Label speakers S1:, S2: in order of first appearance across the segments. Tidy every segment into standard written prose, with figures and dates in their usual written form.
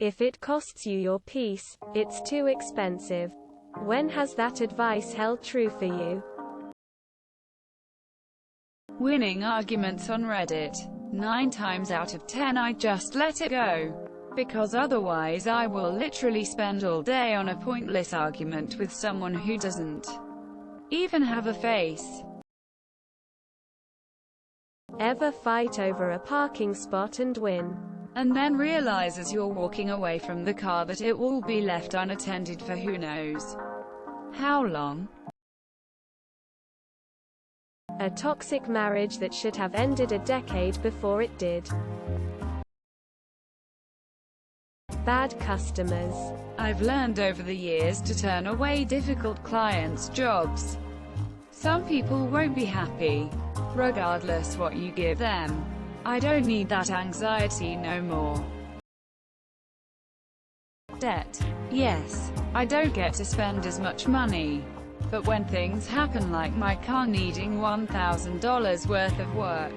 S1: If it costs you your peace, it's too expensive. When has that advice held true for you?
S2: Winning arguments on Reddit. 9 times out of 10 I just let it go. Because otherwise I will literally spend all day on a pointless argument with someone who doesn't even have a face.
S1: Ever fight over a parking spot and win?
S2: And then realize as you're walking away from the car that it will be left unattended for who knows how long?
S1: A toxic marriage that should have ended a decade before it did. Bad customers.
S2: I've learned over the years to turn away difficult clients' jobs. Some people won't be happy, regardless what you give them. I don't need that anxiety no more. Debt. Yes, I don't get to spend as much money. But when things happen like my car needing $1,000 worth of work,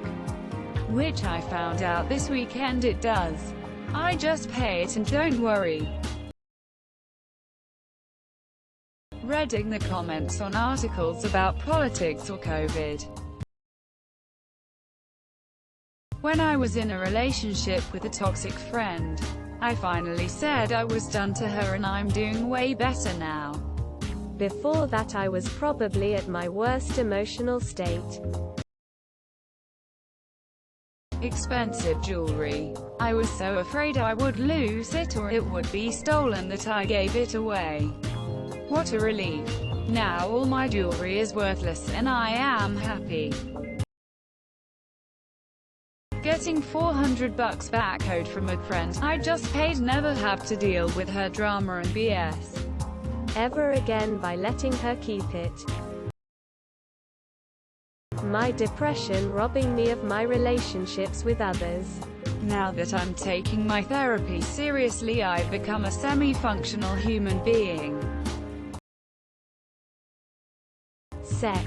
S2: which I found out this weekend it does, I just pay it and don't worry. Reading the comments on articles about politics or COVID. When I was in a relationship with a toxic friend, I finally said I was done to her and I'm doing way better now.
S1: Before that I was probably at my worst emotional state.
S2: Expensive jewelry. I was so afraid I would lose it or it would be stolen that I gave it away. What a relief. Now all my jewelry is worthless and I am happy. Getting $400 back owed from a friend I just paid, never have to deal with her drama and BS
S1: ever again by letting her keep it. My depression robbing me of my relationships with others.
S2: Now that I'm taking my therapy seriously, I've become a semi-functional human being.
S1: Sex.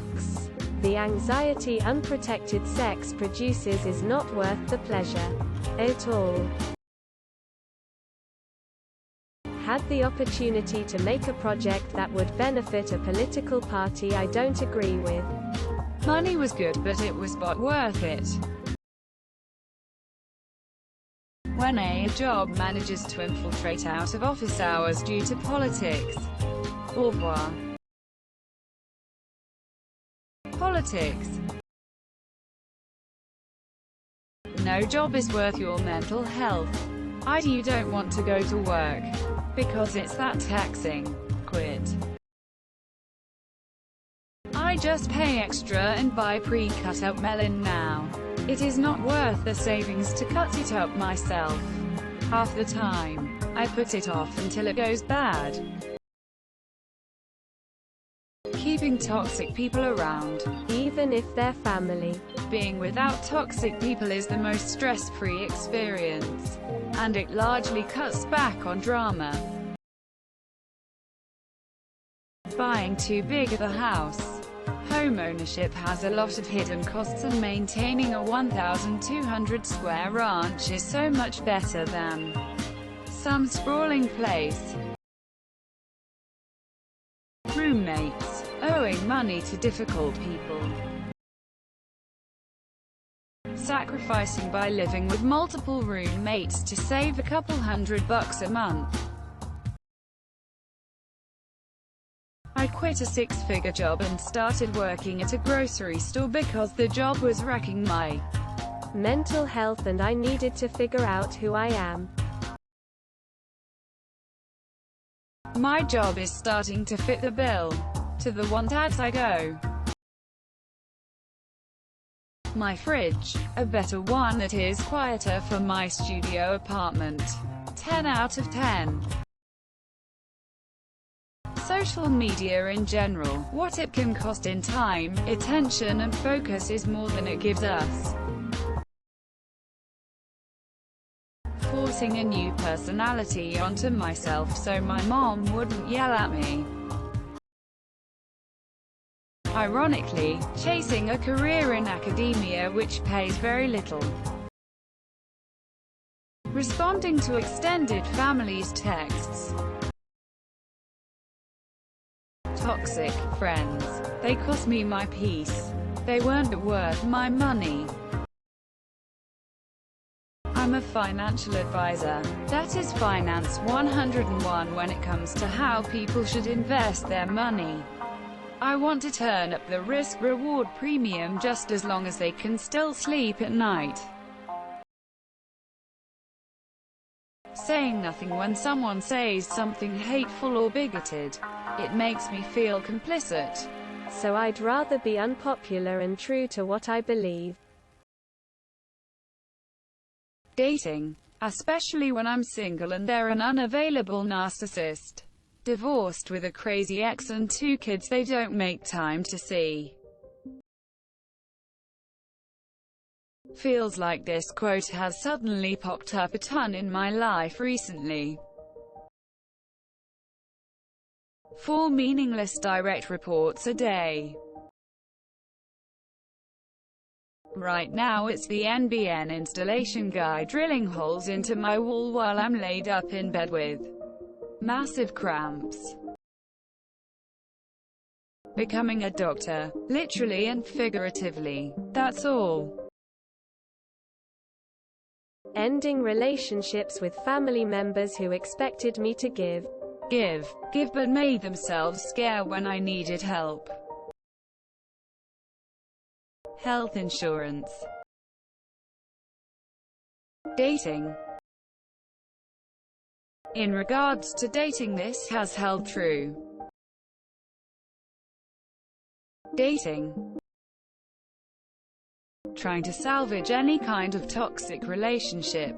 S1: The anxiety unprotected sex produces is not worth the pleasure at all. Had the opportunity to make a project that would benefit a political party I don't agree with.
S2: Money was good but it was not worth it. When a job manages to infiltrate out of office hours due to politics. Au revoir. Politics. No job is worth your mental health. You don't want to go to work because it's that taxing. Quit. I just pay extra and buy pre-cut up melon now. It is not worth the savings to cut it up myself. Half the time, I put it off until it goes bad. Keeping toxic people around,
S1: even if they're family.
S2: Being without toxic people is the most stress-free experience, and it largely cuts back on drama. Buying too big of a house. Home ownership has a lot of hidden costs and maintaining a 1,200 square ranch is so much better than some sprawling place. Roommates. Owing money to difficult people. Sacrificing by living with multiple roommates to save a couple $100 a month. I quit a 6-figure job and started working at a grocery store because the job was wrecking my
S1: mental health and I needed to figure out who I am.
S2: My job is starting to fit the bill. To the one that I go. My fridge, a better one that is quieter for my studio apartment. 10 out of 10. Social media in general, what it can cost in time, attention and focus is more than it gives us. Forcing a new personality onto myself so my mom wouldn't yell at me. Ironically, chasing a career in academia which pays very little. responding to extended families' texts. Toxic friends. They cost me my peace. They weren't worth my money. I'm a financial advisor. That is Finance 101 when it comes to how people should invest their money. I want to turn up the risk-reward premium just as long as they can still sleep at night. Saying nothing when someone says something hateful or bigoted. It makes me feel complicit.
S1: So I'd rather be unpopular and true to what I believe.
S2: Dating, especially when I'm single and they're an unavailable narcissist. Divorced with a crazy ex and 2 kids they don't make time to see. Feels like this quote has suddenly popped up a ton in my life recently. 4 meaningless direct reports a day. Right now it's the NBN installation guy drilling holes into my wall while I'm laid up in bed with massive cramps. Becoming a doctor, literally and figuratively. That's all.
S1: Ending relationships with family members who expected me to give but made themselves scared when I needed help. Health insurance. Dating. In regards to dating, this has held true. Dating. Trying to salvage any kind of toxic relationship.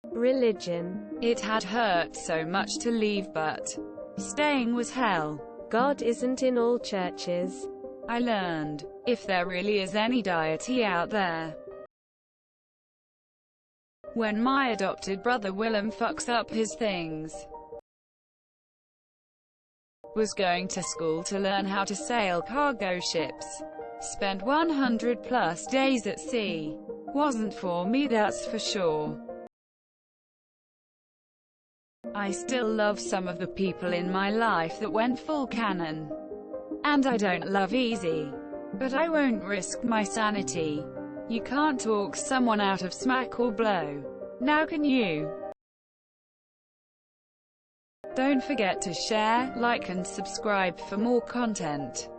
S1: Religion.
S2: It had hurt so much to leave, but staying was hell.
S1: God isn't in all churches.
S2: I learned, if there really is any deity out there. When my adopted brother Willem fucks up his things. Was going to school to learn how to sail cargo ships. Spent 100+ days at sea. Wasn't for me, that's for sure. I still love some of the people in my life that went full canon. And I don't love easy. But I won't risk my sanity. You can't talk someone out of smack or blow. Now can you? Don't forget to share, like and subscribe for more content.